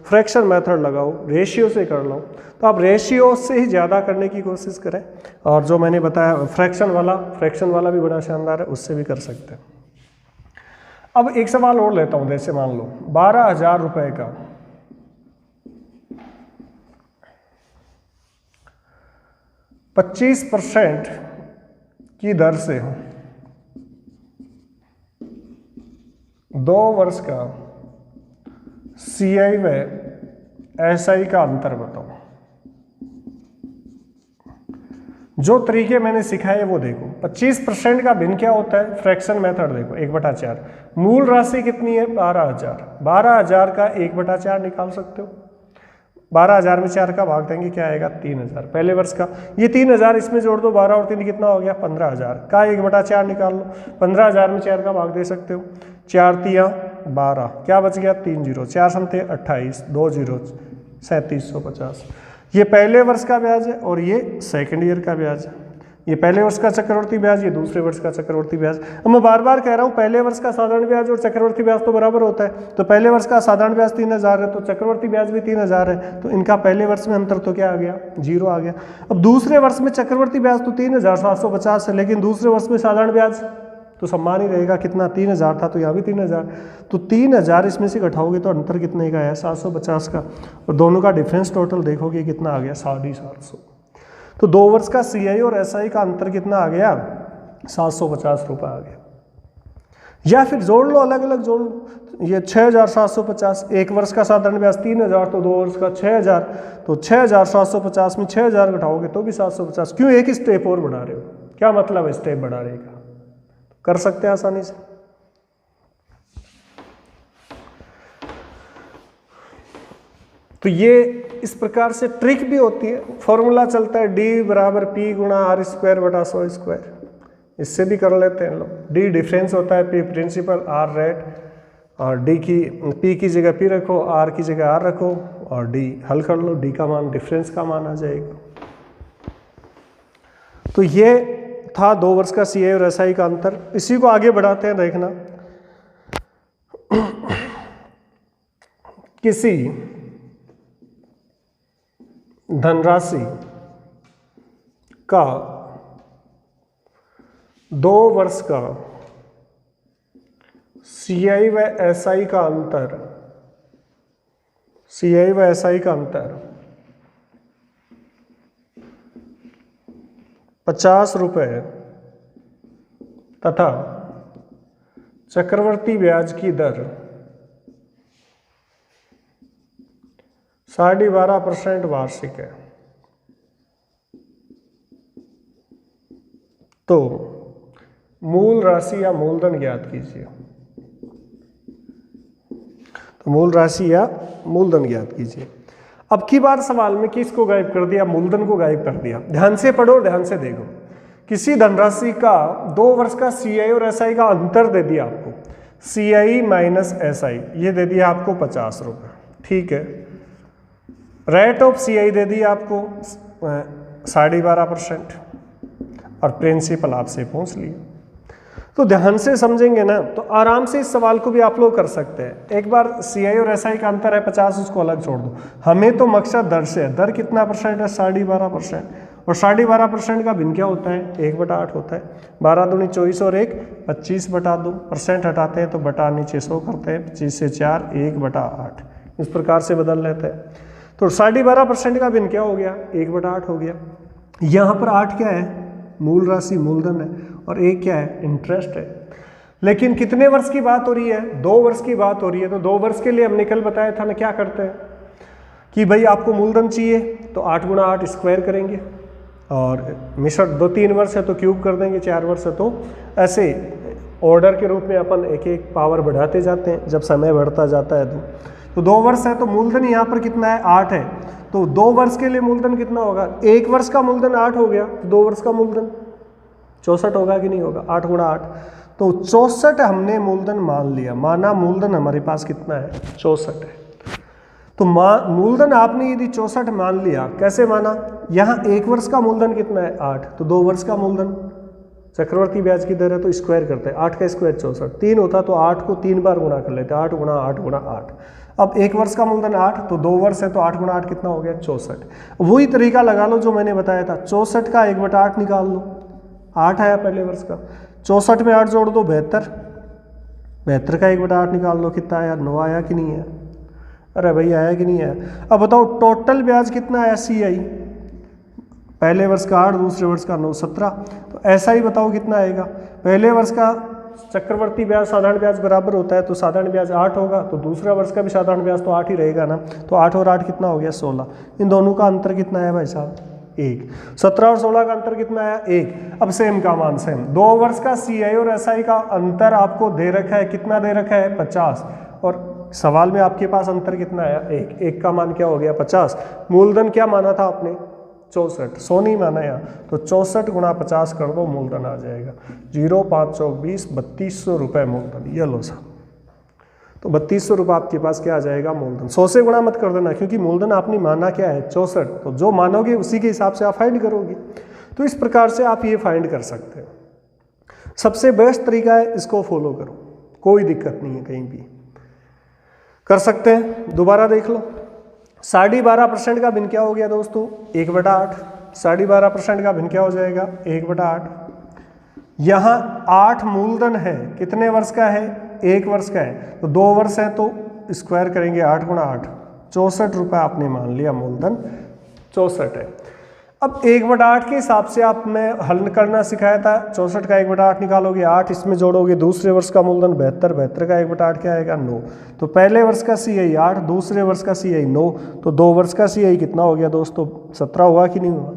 फ्रैक्शन मेथड लगाओ, रेशियो से कर लो, तो आप रेशियो से ही ज़्यादा करने की कोशिश करें, और जो मैंने बताया फ्रैक्शन वाला भी बड़ा शानदार है, उससे भी कर सकते हैं। अब एक सवाल और लेता हूँ, जैसे मान लो 12000 रुपये का 25% की दर से 2 वर्ष का CI व SI का अंतर बताओ। जो तरीके मैंने सिखाए वो देखो, 25% का भिन्न क्या होता है, फ्रैक्शन मेथड देखो 1/4, मूल राशि कितनी है 12000, 12000 का 1/4 निकाल सकते हो, 12000 में 4 का भाग देंगे क्या आएगा 3000 पहले वर्ष का, ये 3000 इसमें जोड़ दो, 12 और 3 कितना हो गया 15000 का 1/4 निकाल लो, 15000 में 4 का भाग दे सकते हो, 4 तिया 12, क्या बच गया 3 0, 4 समते 28, 2 0 3750। ये पहले वर्ष का ब्याज है और ये सेकंड ईयर का ब्याज है, ये पहले वर्ष का चक्रवर्ती ब्याज, ये दूसरे वर्ष का चक्रवर्ती ब्याज। अब मैं बार बार कह रहा हूँ पहले वर्ष का साधारण ब्याज और चक्रवर्ती ब्याज तो बराबर होता है, तो पहले वर्ष का साधारण ब्याज 3000 है, तो चक्रवर्ती ब्याज भी 3000 है, तो इनका पहले वर्ष में अंतर तो क्या आ गया 0 आ गया। अब दूसरे वर्ष में चक्रवर्ती ब्याज तो 3750 है, लेकिन दूसरे वर्ष में साधारण ब्याज तो सम्मान ही रहेगा, कितना 3000 था तो यहाँ भी 3000, तो 3000 इसमें से घटाओगे तो अंतर कितने का है 750 का, और दोनों का डिफरेंस टोटल देखोगे कितना आ गया 750। तो 2 वर्ष का CI और SI का अंतर कितना आ गया 750 रुपये आ गया। या फिर जोड़ लो, अलग अलग जोड़ लो, ये 6750, 1 वर्ष का साधारण ब्याज 3000, तो 2 वर्ष का 6000, तो 6750 में 6000 घटाओगे तो भी 750। क्यों एक स्टेप और बढ़ा रहे हो, क्या मतलब है स्टेप बढ़ाने का, कर सकते हैं आसानी से। तो ये इस प्रकार से ट्रिक भी होती है, फॉर्मूला चलता है D = P × R² / 100², इससे भी कर लेते हैं लोग। D डिफरेंस होता है, P प्रिंसिपल, R रेट, और P की जगह P रखो, R की जगह R रखो, और D हल कर लो, D का मान डिफरेंस का मान आ जाएगा। तो ये था 2 वर्ष का CI और SI का अंतर। इसी को आगे बढ़ाते हैं, देखना किसी धनराशि का 2 वर्ष का CI व SI का अंतर, CI व SI का अंतर 50 रुपये तथा चक्रवर्ती ब्याज की दर 12.5% वार्षिक है। तो मूल राशि या मूलधन ज्ञात कीजिए। तो मूल राशि या मूलधन ज्ञात कीजिए। अब की बार सवाल में किसको गायब कर दिया? मूलधन को गायब कर दिया। ध्यान से पढ़ो, ध्यान से देखो। किसी धनराशि का 2 वर्ष का CI और SI का अंतर दे दिया आपको, CI माइनस SI, ये दे दिया आपको 50 रुपये, ठीक है। रेट ऑफ CI दे दिया आपको 12.5% और प्रिंसिपल आपसे पूछ लिया। तो ध्यान से समझेंगे ना तो आराम से इस सवाल को भी आप लोग कर सकते हैं। एक बार CI और SI का अंतर है 50, उसको अलग छोड़ दो। हमें तो मकसद दर से है। दर कितना परसेंट है? 12.5%। और 12.5% का भिन्न क्या होता है? 1/8 होता है। 12 दूनी 24 और 1 25/2। परसेंट हटाते हैं तो बटा नीचे 100 करते हैं। 25 से 4 1/8, इस प्रकार से बदल लेते हैं। तो 12.5% का भिन्न क्या हो गया? 1/8 हो गया। यहाँ पर 8 क्या है? मूल राशि, मूलधन है, और 1 क्या है? इंटरेस्ट है। लेकिन कितने वर्ष की बात हो रही है? 2 वर्ष की बात हो रही है। तो 2 वर्ष के लिए हमने कल बताया था ना, क्या करते हैं कि भाई आपको मूलधन चाहिए तो 8 × 8 स्क्वायर करेंगे, और मिश्र 2-3 वर्ष है तो क्यूब कर देंगे, 4 वर्ष है तो ऐसे ऑर्डर के रूप में अपन एक एक पावर बढ़ाते जाते हैं जब समय बढ़ता जाता है। तो 2 वर्ष है तो मूलधन यहाँ पर कितना है? 8 है। तो 2 वर्ष के लिए मूलधन कितना होगा? 1 वर्ष का मूलधन 8 हो गया, 2 वर्ष का मूलधन 64 होगा कि नहीं होगा? 8 × 8, तो 64 हमने मूलधन मान लिया। माना मूलधन हमारे पास कितना है? 64 है। तो मूलधन आपने यदि 64 मान लिया, कैसे माना? यहाँ 1 वर्ष का मूलधन कितना है? 8, तो 2 वर्ष का मूलधन चक्रवर्ती ब्याज की दर है तो स्क्वायर करते हैं। 8 का स्क्वायर 64, 3 होता तो 8 को 3 बार गुणा कर लेते, 8 × 8 × 8। अब 1 वर्ष का मूलधन 8, तो 2 वर्ष है तो 8 × 8 कितना हो गया? 64। वही तरीका लगा लो जो मैंने बताया था। 64 का 1/8 निकाल लो, 8 आया पहले वर्ष का। 64 में 8 जोड़ दो 72, 72 का 1/8 निकाल लो, कितना आया? 9 आया कि नहीं आया? अरे भाई आया कि नहीं आया? अब बताओ टोटल ब्याज कितना आया? CI पहले वर्ष का 8, दूसरे वर्ष का 9, 17। तो ऐसा ही बताओ कितना आएगा? पहले वर्ष का चक्रवर्ती ब्याज साधारण ब्याज बराबर होता है, तो साधारण ब्याज 8 होगा, तो दूसरा वर्ष का भी साधारण ब्याज तो 8 ही रहेगा ना। तो 8 और 8 कितना हो गया? 16। इन दोनों का अंतर कितना है भाई साहब? 1। 17 और 16 का अंतर कितना आया? 1। अब सेम का मान सेम। 2 वर्ष का CI और SI का अंतर आपको दे रखा है, कितना दे रखा है? 50। और सवाल में आपके पास अंतर कितना आया? 1। 1 का मान क्या हो गया? 50। मूलधन क्या माना था आपने? 64। 100 नहीं माना यहाँ, तो 64 × 50 कर दो, मूलधन आ जाएगा 0 5 चौक 20, 3200 रुपये मूलधन। ये लो साहब, तो 3200 रुपये आपके पास क्या आ जाएगा? मूलधन। 100 से गुणा मत कर देना, क्योंकि मूलधन आपने माना क्या है? 64। तो जो मानोगे उसी के हिसाब से आप फाइंड करोगे। तो इस प्रकार से आप ये फाइंड कर सकते हो। सबसे बेस्ट तरीका है, इसको फॉलो करो, कोई दिक्कत नहीं है, कहीं भी कर सकते हैं। दोबारा देख लो, 12.5% का भिन्न क्या हो गया दोस्तों? 1/8। 12.5% का भिन्न क्या हो जाएगा? 1/8। यहाँ 8 मूलधन है, कितने वर्ष का है? 1 वर्ष का है। तो 2 वर्ष है तो स्क्वायर करेंगे, 8 × 8, 64 रुपये आपने मान लिया मूलधन 64 है। अब 1/8 के हिसाब से आप मैं हल करना सिखाया था। 64 का 1/8 निकालोगे, 8 इसमें जोड़ोगे, दूसरे वर्ष का मूलधन 72, 72 का 1/8 क्या आएगा? 9। तो पहले वर्ष का CI 8, दूसरे वर्ष का CI 9, तो 2 वर्ष का CI कितना हो गया दोस्तों? 17 हुआ कि नहीं हुआ?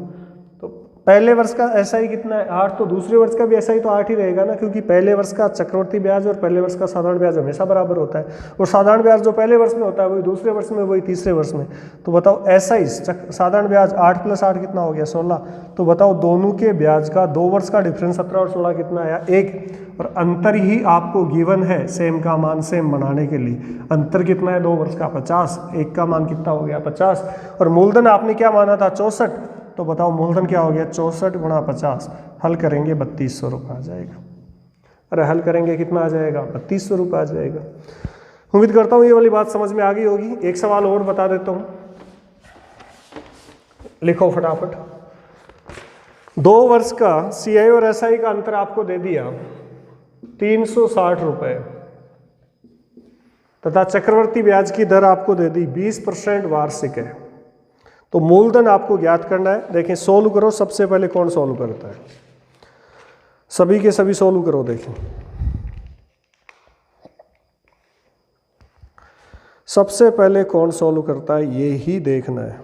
तो पहले वर्ष का SI कितना है? 8, तो दूसरे वर्ष का भी SI तो 8 ही रहेगा ना, क्योंकि पहले वर्ष का चक्रवर्ती ब्याज और पहले वर्ष का साधारण ब्याज हमेशा बराबर होता है, और साधारण ब्याज जो पहले वर्ष में होता है वही दूसरे वर्ष में, वही तीसरे वर्ष में। तो बताओ SI साधारण ब्याज 8 + 8 कितना हो गया? 16। तो बताओ दोनों के ब्याज का 2 वर्ष का डिफरेंस 17 और 16 कितना आया? 1। और अंतर ही आपको गिवन है सेम का मान सेम बनाने के लिए। अंतर कितना है? 2 वर्ष का 50, 1 का मान कितना हो गया? 50। और मूलधन आपने क्या माना था? 64। तो बताओ मूलधन क्या हो गया? 64 × 50। हल करेंगे 3200 रुपये आ जाएगा। अरे हल करेंगे कितना आ जाएगा? 3200 रुपये आ जाएगा। उम्मीद करता हूँ ये वाली बात समझ में आ गई होगी। एक सवाल और बता देता हूँ, लिखो फटाफट। 2 वर्ष का CI और SI का अंतर आपको दे दिया 360 रुपये। तथा चक्रवर्ती ब्याज की दर आपको दे दी 20% वार्षिक है। तो मूलधन आपको ज्ञात करना है। देखें सोल्व करो, सबसे पहले कौन सोल्व करता है, सभी के सभी सोल्व करो। देखें सबसे पहले कौन सोल्व करता है, ये ही देखना है।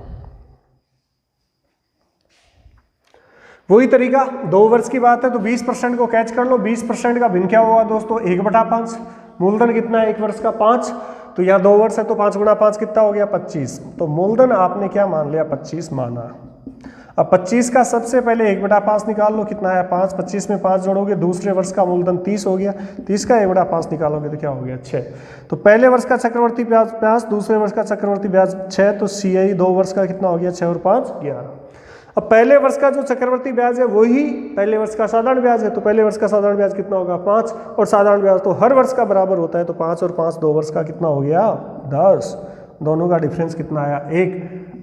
वही तरीका, 2 वर्ष की बात है तो 20% को कैच कर लो। 20% का भिन्न क्या हुआ दोस्तों, 1/5। मूलधन कितना है 1 वर्ष का 5, तो यहाँ 2 वर्ष है तो 5 गुणा 5 कितना हो गया 25। तो मूलधन आपने क्या मान लिया, 25 माना। अब 25 का सबसे पहले 1/5 निकाल लो, कितना है 5। 25 में 5 जोड़ोगे, दूसरे वर्ष का मूलधन 30 हो गया। 30 का 1/5 निकालोगे तो क्या हो गया 6। तो पहले वर्ष का चक्रवर्ती ब्याज, दूसरे वर्ष का चक्रवर्ती ब्याज 6, तो CI 2 वर्ष का कितना हो गया 6 और 5 11। अब पहले वर्ष का जो चक्रवर्ती ब्याज है वही पहले वर्ष का साधारण ब्याज है, तो पहले वर्ष का साधारण ब्याज कितना होगा 5, और साधारण ब्याज तो हर वर्ष का बराबर होता है, तो 5 और 5 2 वर्ष का कितना हो गया 10। दोनों का डिफरेंस कितना आया 1।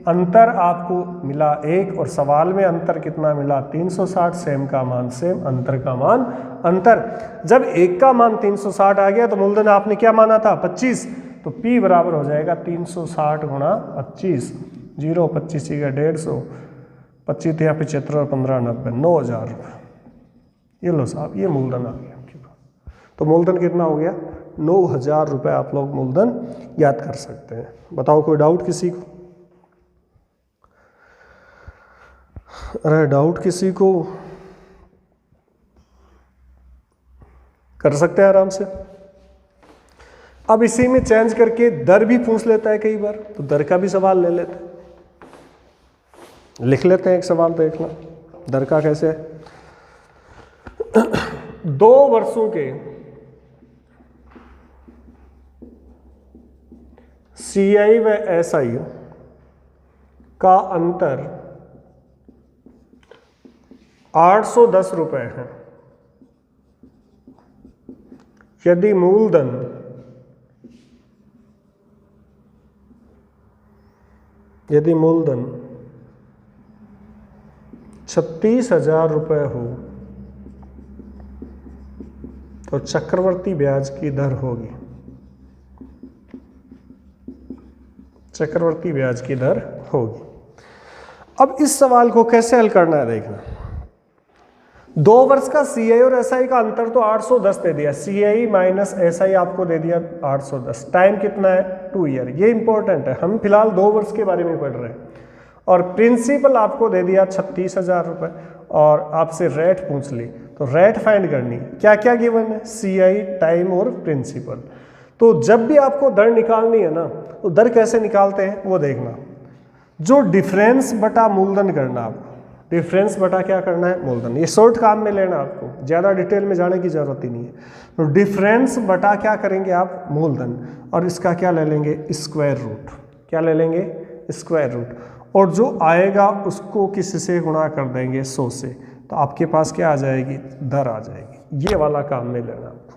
अंतर आपको मिला 1, और सवाल में अंतर कितना मिला 360। सेम का मान सेम, अंतर का मान अंतर। जब 1 का मान 360 आ गया तो मूलधन आपने क्या माना था 25, तो P बराबर हो जाएगा 360 गुणा 25। 0 25 का 150, 25 या 75 और 15 90, 9,000 रुपये। ये लो साहब, ये मूलधन आ गया आपके पास। तो मूलधन कितना हो गया 9,000 रुपये। आप लोग मूलधन याद कर सकते हैं। बताओ कोई डाउट किसी को? अरे डाउट किसी को? कर सकते हैं आराम से। अब इसी में चेंज करके दर भी पूछ लेता है कई बार, तो दर का भी सवाल ले लेते हैं। लिख लेते हैं एक सवाल, देखना दर का कैसे है। 2 वर्षों के CI व SI का अंतर 810 रुपए है। यदि मूलधन यदि मूलधन 36,000 रुपये हो तो चक्रवर्ती ब्याज की दर होगी, चक्रवर्ती ब्याज की दर होगी। अब इस सवाल को कैसे हल करना है देखना। 2 वर्ष का CI और SI का अंतर तो 810 दे दिया, CI माइनस SI आपको दे दिया 810। टाइम कितना है 2 ईयर, ये इंपॉर्टेंट है। हम फिलहाल 2 वर्ष के बारे में पढ़ रहे हैं। और प्रिंसिपल आपको दे दिया 36,000 रुपये, और आपसे रेट पूछ ली, तो रेट फाइंड करनी। क्या क्या गिवन है, CI, टाइम और प्रिंसिपल। तो जब भी आपको दर निकालनी है ना, तो दर कैसे निकालते हैं वो देखना। जो डिफरेंस बटा मूलधन करना, आपको डिफरेंस बटा क्या करना है मूलधन। ये शॉर्ट काम में लेना, आपको ज़्यादा डिटेल में जाने की ज़रूरत ही नहीं है। तो डिफरेंस बटा क्या करेंगे आप मूलधन, और इसका क्या ले लेंगे स्क्वायर रूट। क्या ले लेंगे स्क्वायर रूट, और जो आएगा उसको किस से गुणा कर देंगे 100 से, तो आपके पास क्या आ जाएगी दर आ जाएगी। ये वाला काम में लेना आपको।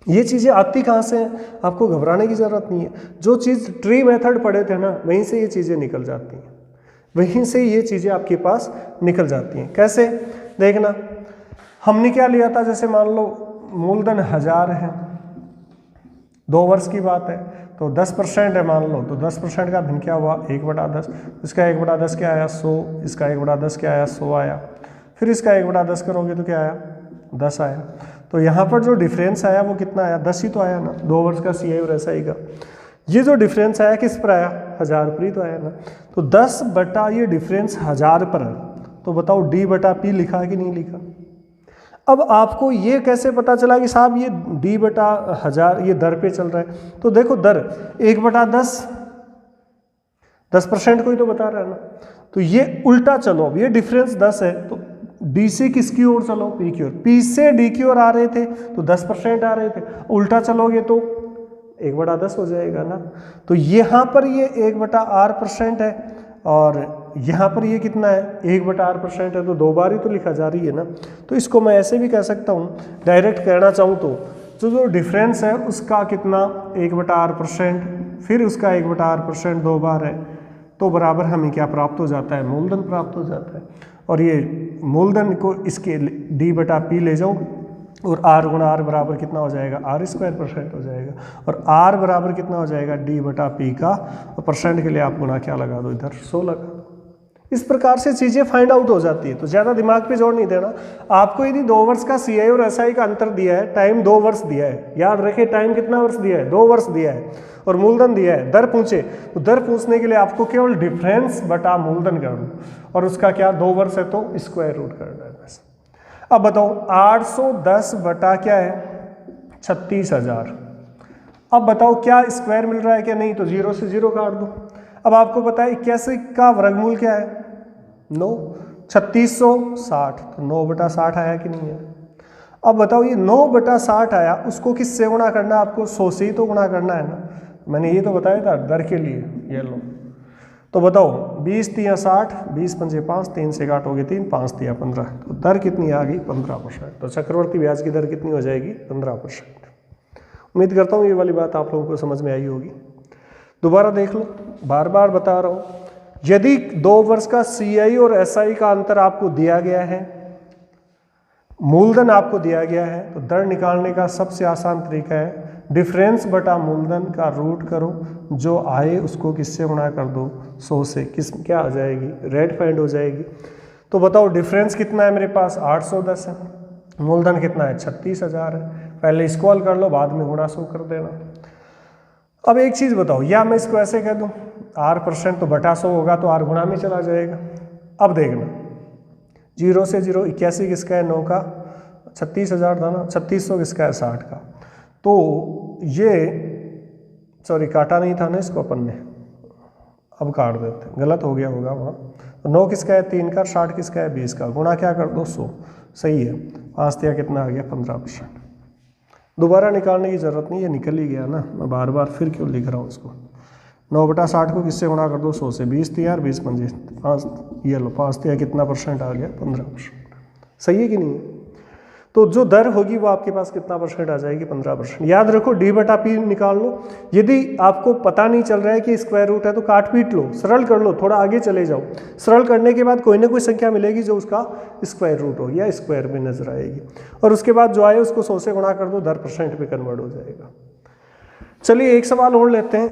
ये चीज़ें आती कहाँ से हैं, आपको घबराने की ज़रूरत नहीं है। जो चीज़ ट्री मेथड पढ़े थे ना, वहीं से ये चीज़ें निकल जाती हैं, वहीं से ये चीज़ें आपके पास निकल जाती हैं। कैसे देखना, हमने क्या लिया था, जैसे मान लो मूलधन 1000 है, 2 वर्ष की बात है, तो 10% है मान लो, तो 10% का भिन्न क्या हुआ 1/10। इसका 1/10 क्या आया 100, इसका 1/10 क्या आया 100 आया, फिर इसका 1/10 करोगे तो क्या आया 10 आया। तो यहाँ पर जो डिफरेंस आया वो कितना आया 10 ही तो आया ना, 2 वर्ष का CI और SI का। ये जो डिफरेंस आया किस पर आया 1000 पर ही तो आया ना। तो 10 बटा ये डिफरेंस 1000 पर है, तो बताओ D/P लिखा कि नहीं लिखा। अब आपको ये कैसे पता चला कि साहब ये D/1000 ये दर पे चल रहा है। तो देखो दर 1/10, 10% को ही तो बता रहा है ना। तो ये उल्टा चलो, अब ये डिफरेंस 10 है, तो D से किसकी ओर चलो P की ओर। P से D की ओर आ रहे थे तो 10% आ रहे थे, उल्टा चलोगे तो 1/10 हो जाएगा ना। तो यहाँ पर ये 1/R% है, और यहाँ पर ये कितना है 1/R% है, तो 2 बार ही तो लिखा जा रही है ना। तो इसको मैं ऐसे भी कह सकता हूँ, डायरेक्ट कहना चाहूँ तो जो डिफरेंस है उसका कितना 1/R%, फिर उसका 1/R% 2 बार है, तो बराबर हमें क्या प्राप्त हो जाता है मूलधन प्राप्त हो जाता है। और ये मूलधन को इसके D/P ले जाओ, और r गुणा r बराबर कितना हो जाएगा, r स्क्वायर परसेंट हो जाएगा, और r बराबर कितना हो जाएगा, d बटा p का, और परसेंट के लिए आप गुणा क्या लगा दो, इधर 100 लगा दो। इस प्रकार से चीज़ें फाइंड आउट हो जाती है। तो ज़्यादा दिमाग पे जोर नहीं देना। आपको यदि 2 वर्ष का CI और SI का अंतर दिया है, टाइम 2 वर्ष दिया है, याद रखें टाइम कितना वर्ष दिया है, 2 वर्ष दिया है, और मूलधन दिया है, दर पूछे, तो दर पूछने के लिए आपको केवल डिफरेंस बटा मूलधन कर दो, और उसका क्या 2 वर्ष है तो स्क्वायर रूट करना है बस। अब बताओ 810 बटा क्या है 36,000। अब बताओ क्या स्क्वायर मिल रहा है क्या, नहीं, तो 0 से 0 काट दो। अब आपको पता है 81 का वर्गमूल क्या है 9, 3660, तो 9 बटा 60 आया कि नहीं है। अब बताओ ये 9 बटा 60 आया, उसको किससे गुणा करना है, आपको 100 से ही तो गुणा करना है ना। मैंने ये तो बताया था दर के लिए, ये लो। तो बताओ 20 तिया 60, 20 पंजे 5, 3 से काटोगे 3, 5 तिया 15, तो दर कितनी आ गई 15%। तो चक्रवर्ती ब्याज की दर कितनी हो जाएगी 15%। उम्मीद करता हूँ ये वाली बात आप लोगों को समझ में आई होगी। दोबारा देख लो, बार बार बता रहा हूँ, यदि 2 वर्ष का CI और SI का अंतर आपको दिया गया है, मूलधन आपको दिया गया है, तो दर निकालने का सबसे आसान तरीका है डिफरेंस बटा मूलधन का रूट करो, जो आए उसको किससे गुणा कर दो 100 से, किस क्या आ जाएगी, रेट फाइंड हो जाएगी। तो बताओ डिफरेंस कितना है मेरे पास 810 है, मूलधन कितना है 36,000 है। पहले इसको हल कर लो, बाद में गुणा 100 कर देना। अब एक चीज़ बताओ, या मैं इसको ऐसे कह दूँ r% तो बटा 100 होगा तो r गुणा में चला जाएगा। अब देखना 0 से 0, 81 किसका है 9 का, 36,000 था ना, 3600 किसका है 60 का। तो ये सॉरी काटा नहीं था ना इसको अपन ने, अब काट देते, गलत हो गया होगा वहाँ। तो 9 किसका है 3 का, 60 किसका है 20 का, गुणा क्या कर दो 100, सही है। 5 दिया कितना आ गया 15%। दोबारा निकालने की ज़रूरत नहीं, ये निकल ही गया ना, मैं बार बार फिर क्यों लिख रहा हूँ इसको। 9 बटा 60 को किससे गुणा कर दो 100 से, 20 तिया 20 पंजे 5, ये लो 5 तिया कितना परसेंट आ गया 15%। सही है कि नहीं है। तो जो दर होगी वो आपके पास कितना परसेंट आ जाएगी 15%। याद रखो d बटा p निकाल लो। यदि आपको पता नहीं चल रहा है कि स्क्वायर रूट है तो काट पीट लो, सरल कर लो, थोड़ा आगे चले जाओ। सरल करने के बाद कोई ना कोई संख्या मिलेगी जो उसका स्क्वायर रूट हो या स्क्वायर में नजर आएगी, और उसके बाद जो आए उसको 100 से गुणा कर दो, दर परसेंट पे कन्वर्ट हो जाएगा। चलिए एक सवाल और लेते हैं।